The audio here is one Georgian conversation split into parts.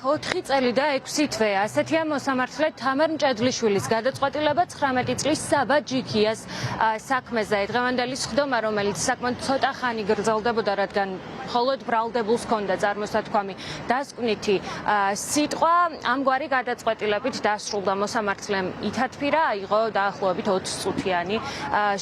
4 წელი და 6 თვე ასეთია მოსამართლე თამარ მჭედლიშვილის გადაწყვეტილება 19 წლის საბა ჯიქიას საქმეზე. დღევანდელი სხდომა, რომელიც საკმაოდ ცოტა ხანი გრძელდებოდა, რადგან მხოლოდ ბრალდებულს ჰქონდა წარმოსათქვამი დასკვნითი სიტყვა, ამგვარი გადაწყვეტილებით დასრულდა. მოსამართლემ ითათფირა, აიღო დაახლოებით 20 წუთიანი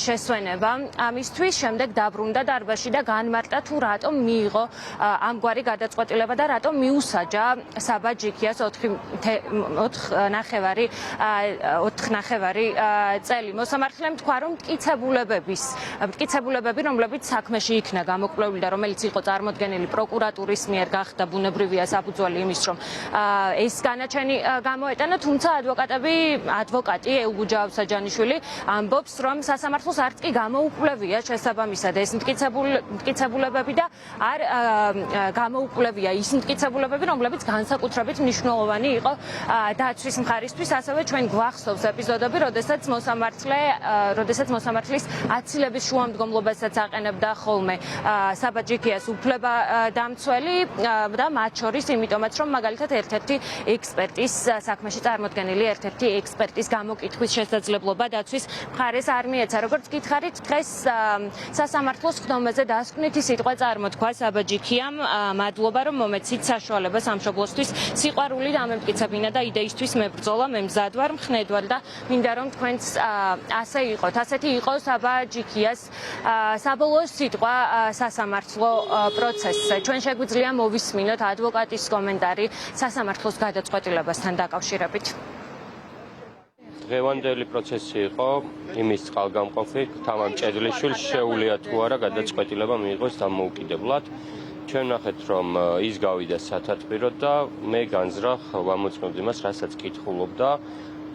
შესვენება. ამისთვის შემდეგ დაბრუნდა დარბაზში და განმარტა თუ რატომ მიიღო ამგვარი გადაწყვეტილება და რატომ მიუსაჯა საბა ჯიქიას 4 ნახევარი წელი. მოსამართლემ თქვა, რომ მტკიცებულებები, რომლებიც საქმეში იქნა გამოკვლეული და რომელიც იყო წარმოდგენილი პროკურატურის მიერ, გახდა ბუნებრივია საფუძველი იმის, რომ ეს განაჩენი გამოეტანა, თუმცა ადვოკატი ეუგუჯა ავსაჯანიშვილი ამბობს, რომ სასამართლოს არც კი გამოუკვლევია შესაბამისად ეს მტკიცებულებები და არ გამოუკვლევია ის მტკიცებულებები, რომლებიც განსაკუთრებით მნიშვნელოვანი იყო დაცვის მხარისთვის. ასევე ჩვენ გვახსოვს ეპიზოდები, როდესაც მოსამართლის აცილების შუამდგომლობასაც აყენებდა ხოლმე საბა ჯიქიას უფლებადამცველი და მათ შორის იმიტომაც, რომ მაგალითად ერთ-ერთი ექსპერტის საქმეში წარმოდგენილი ერთ-ერთი ექსპერტის გამოკითხვის შესაძლებლობა დაცვის მხარეს არ მიეცა. როგორც გითხარით, დღეს სასამართლოს სხდომაზე დასკვნითი სიტყვა წარმოთქვა საბა ჯიქიამ. მადლობა, რომ მომეცით საშუალებას სამშობლოსთვის სიყვარული დამემტკიცებინა და იდეისთვის მებრძოლა. მე მზად ვარ, მხნედვარ და მინდა რომ თქვენც ასე იყოთ. ასეთი იყო საბა ჯიქიას საბოლოო სიტყვა სასამართლო პროცესზე. ჩვენ შეგვიძლია მოვისმინოთ ადვოკატის კომენტარი სასამართლოს გადაწყვეტილებასთან დაკავშირებით. დღევანდელი პროცესი იყო იმის წყალგამყოფი, თამარ მჭედლიშვილს შეუძლია თუ არა გადაწყვეტილება მიიღოს დამოუკიდებლად. ჩვენ ნახეთ, რომ ის გავიდა სათათბიროდ და მე განზრახ ვამოწმებდი იმას, რასაც კითხულობდა,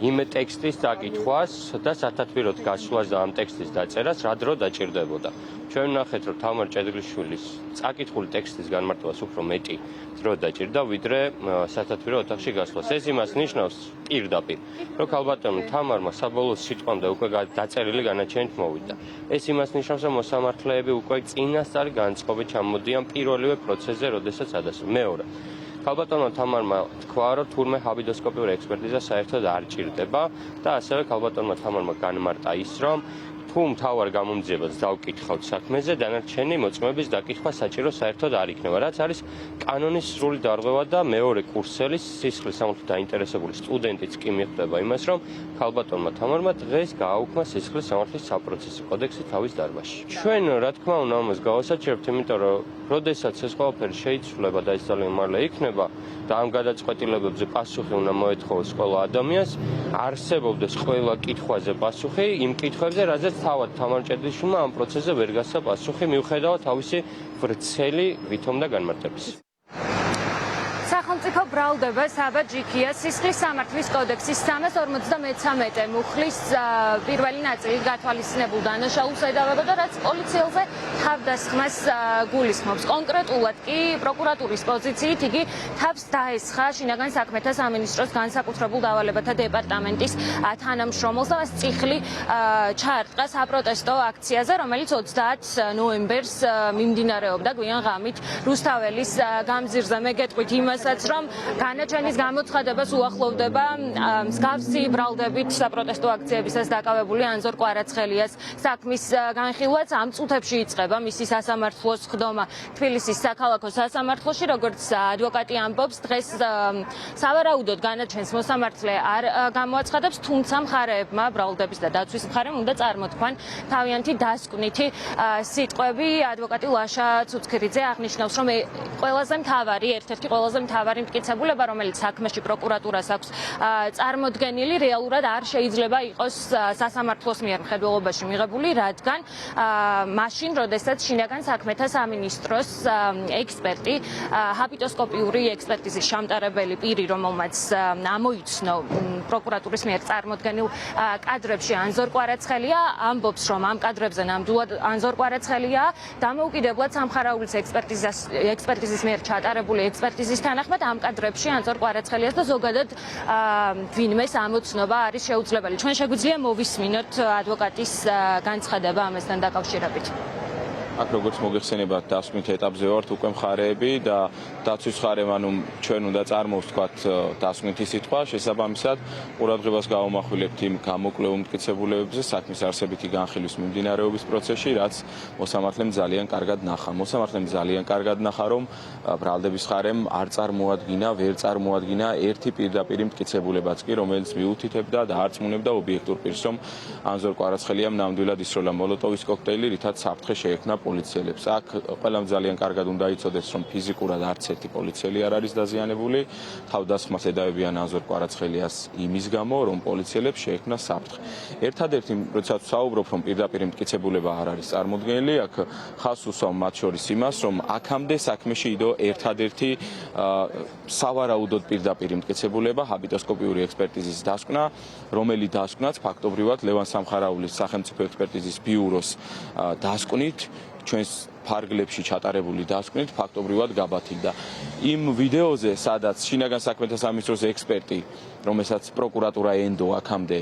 იმ ტექსტის დაკითხვას და სათათბიროდ გასვლას და ამ ტექსტის დაწერას რა დრო დაჭირდებოდა. ჩვენ ნახეთ, რომ თამარ მჭედლიშვილის წაკითხული ტექსტის განმარტებას უფრო მეტი დრო დაჭირდა, ვიდრე სათათბირო ოთახში გასვლას. ეს იმას ნიშნავს პირდაპირ, რომ ქალბატონო თამარმა საბოლოო სიტყვამდე უკვე დაწერილი განაჩენით მოვიდა. ეს იმას ნიშნავს, რომ მოსამართლეები უკვე წინასწარი განწყობით ჩამოდიან პირველივე პროცესზე, როდესაც ადასტურებენ. მეორე, ქალბატონო თამარმა თქვა, რომ თურმე ჰაბიდოსკოპიური ექსპერტიზა საერთოდ არ ჭირდება და ასევე ქალბატონმა თამარმა განმარტა ის, რომ თუ მთავარ გამომძიებას დავკითხავთ საქმეზე, დანარჩენი მოწმობის დაკითხვა საჭირო საერთოდ არ იქნება, რაც არის კანონის სრული დარღვევა და მეორე კურსელის სისხლის სამართლით დაინტერესებული სტუდენტიც კი მიხვდება იმას, რომ ქალბატონმა თამარმა დღეს გააუქმა სისხლის სამართლის საპროცესო კოდექსი თავის დარბაზში. ჩვენ რა თქმა უნდა ამას გავასაჩერებთ, იმიტომ რომ როდესაც ეს ყველაფერი შეიცვლება და ეს ძალიან მალე იქნება და ამ გადაწყვეტილებებზე პასუხი უნდა მოეთხოვოს ყველა ადამიანს, არსებობდეს ყველა კითხვაზე პასუხი იმ კითხვებზე, რაზეც თავად თამარ მჭედლიშვილმა ამ პროცესზე ვერ გასცა პასუხი, მიუხედავად თავისი ვრცელი ვითომ და განმარტების. სახელმწიფო ბრალდება საბა ჯიქიას სისხლის სამართლის კოდექსის 353 მუხლის პირველი ნაწილი გათვალისწინებულ დანაშაულს ედავებოდა, რაც პოლიციელზე თავდასხმას გულისხმობს. კონკრეტულად კი პროკურატურის პოზიციით იგი თავს დაესხა შინაგან საქმეთა სამინისტროს განსაკუთრებულ დავალებათა დეპარტამენტის თანამშრომელს და მას წიხლი ჩაარტყა საპროტესტო აქციაზე, რომელიც 30 ნოემბერს მიმდინარეობდა გვიან ღამით რუსთაველის გამზირზე. მე გეტყვით იმასაც, რომ განაჩენის გამოცხადებას უახლოვდება მსგავსი ბრალდებით საპროტესტო აქციებისას დაკავებული ანზორ კვარაცხელიას საქმის განხილვაც. ამ წუთებში იწყება მისი სასამართლოს სხდომა თბილისის საქალაქო სასამართლოში. როგორც ადვოკატი ამბობს, დღეს სავარაუდოდ განაჩენს მოსამართლე არ გამოაცხადებს, თუმცა მხარეებმა, ბრალდების და დაცვის მხარემ უნდა წარმოთქვან თავიანთი დასკვნითი სიტყვები. ადვოკატი ლაშა ცუცქირიძე აღნიშნავს, რომ ერთ-ერთი ყველაზე მთავარი მტკიცებულება, რომელიც საქმეში პროკურატურას აქვს წარმოდგენილი, რეალურად არ შეიძლება იყოს სასამართლოს მიერ მხედველობაში მიღებული, რადგან მაშინ, როდესაც შინაგან საქმეთა სამინისტროს ექსპერტი, ჰაბიდოსკოპიური ექსპერტიზის შამტარებელი პირი, რომელმაც ამოიცნო პროკურატურის მიერ წარმოდგენილ კადრებში ანზორ კვარაცხელია, ამბობს, რომ ამ კადრებზე ნამდვილად ანზორ კვარაცხელია დამოუკიდებლად სამხარაულის ექსპერტიზის მიერ ჩატარებული ექსპერტიზის თანახმად ამ კადრებში ანზორ კვარაცხელიას და ზოგადად ვინმეს ამოცნობა არის შეუძლებელი. ჩვენ შეგვიძლია მოვისმინოთ ადვოკატის განცხადება ამასთან დაკავშირებით. აქ როგორც მოგეხსენებათ, დასკვნით ეტაპზე ვართ უკვე მხარეები და დაცვის მხარემ ანუ ჩვენ უნდა წარმოვთქვათ დასკვნითი სიტყვა, შესაბამისად ყურადღებას გავამახვილებთ იმ გამოკვლევ მტკიცებულებებზე საქმის არსებითი განხილვის მიმდინარეობის პროცესში, რაც მოსამართლემ ძალიან კარგად ნახა. მოსამართლემ ძალიან კარგად ნახა, რომ ბრალდების მხარემ არ წარმოადგინა, ვერ წარმოადგინა ერთი პირდაპირი მტკიცებულებაც კი, რომელიც მიუთითებდა და არწმუნებდა ობიექტურ პირს, რომ ანზორ კვარაცხელიამ ნამდვილად ისროლა მოლოტოვის კოქტეილი, რითაც საფრთხე შეექმნა პოლიციელებს. აქ ყველამ ძალიან კარგად უნდა იცოდეს, რომ ფიზიკურად არც ერთი პოლიციელი არ არის დაზიანებული. თავდასხმას ედავებიან ანზორ კვარაცხელიას იმის გამო, რომ პოლიციელებს შეექმნა საფრთხე. ერთადერთი, როდესაც ვსაუბრობ, რომ პირდაპირი მტკიცებულება არ არის წარმოდგენილი, აქ ხაზს უსვამ მათ შორის იმას, რომ აქამდე საქმეში იდო ერთადერთი სავარაუდოდ პირდაპირი მტკიცებულება, ჰაბიტოსკოპიური ექსპერტიზის დასკვნა, რომელიც დასკვნაც ფაქტობრივად ლევან სამხარაულის სახელმწიფო ექსპერტიზის ბიუროს დასკვნით ჩვენს ფარგლებში ჩატარებული დასკვნით ფაქტობრივად გაბათილდა. იმ ვიდეოზე, სადაც შინაგან საქმეთა სამინისტროს ექსპერტი, რომელსაც პროკურატურა ენდო აქამდე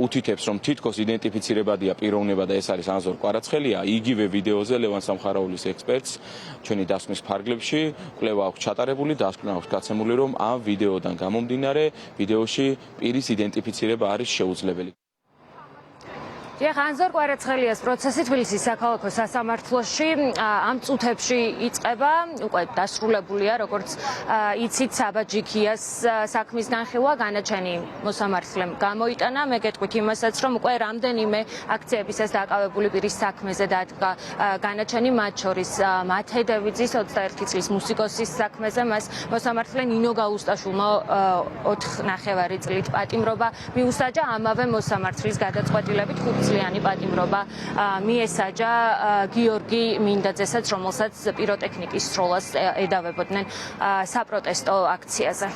უთითებს, რომ თითქოს იდენტიფიცირებადია პიროვნება და ეს არის ანზორ კვარაცხელია, იგივე ვიდეოზე ლევან სამხარაულის ექსპერტს ჩვენი დასკვნის ფარგლებში კვლევა აქვს ჩატარებული, დასკვნა აქვს გაცემული, რომ ამ ვიდეოდან გამომდინარე ვიდეოში პირის იდენტიფიცირება არის შეუძლებელი. ანზორ კვარაცხელიას პროცესი თბილისის საქალაქო სასამართლოში ამ წუთებში იწყება, უკვე დასრულებულია, როგორც იცით, საბაჯიქიას საქმის განხილვა განაჩენი მოსამართლემ გამოიტანა. მე გეტყვით იმასაც, რომ უკვე რამდენიმე აქციების ეს დაკავებული პირის საქმეზე დადგა განაჩენი, მათ შორის მათე დევიძის 21 წლის მუსიკოსის საქმეზე, მას მოსამართლე ნინო გაუსტაშვილმა 4.5 წლით პატიმრობა მიუსაჯა, ამავე მოსამართლის გადაწყვეტილებით 5 წლიანი პატიმრობა მიესაჯა გიორგი მინდაძესაც, რომელსაც პიროტექნიკის სროლას ედავებოდნენ საპროტესტო აქციაზე.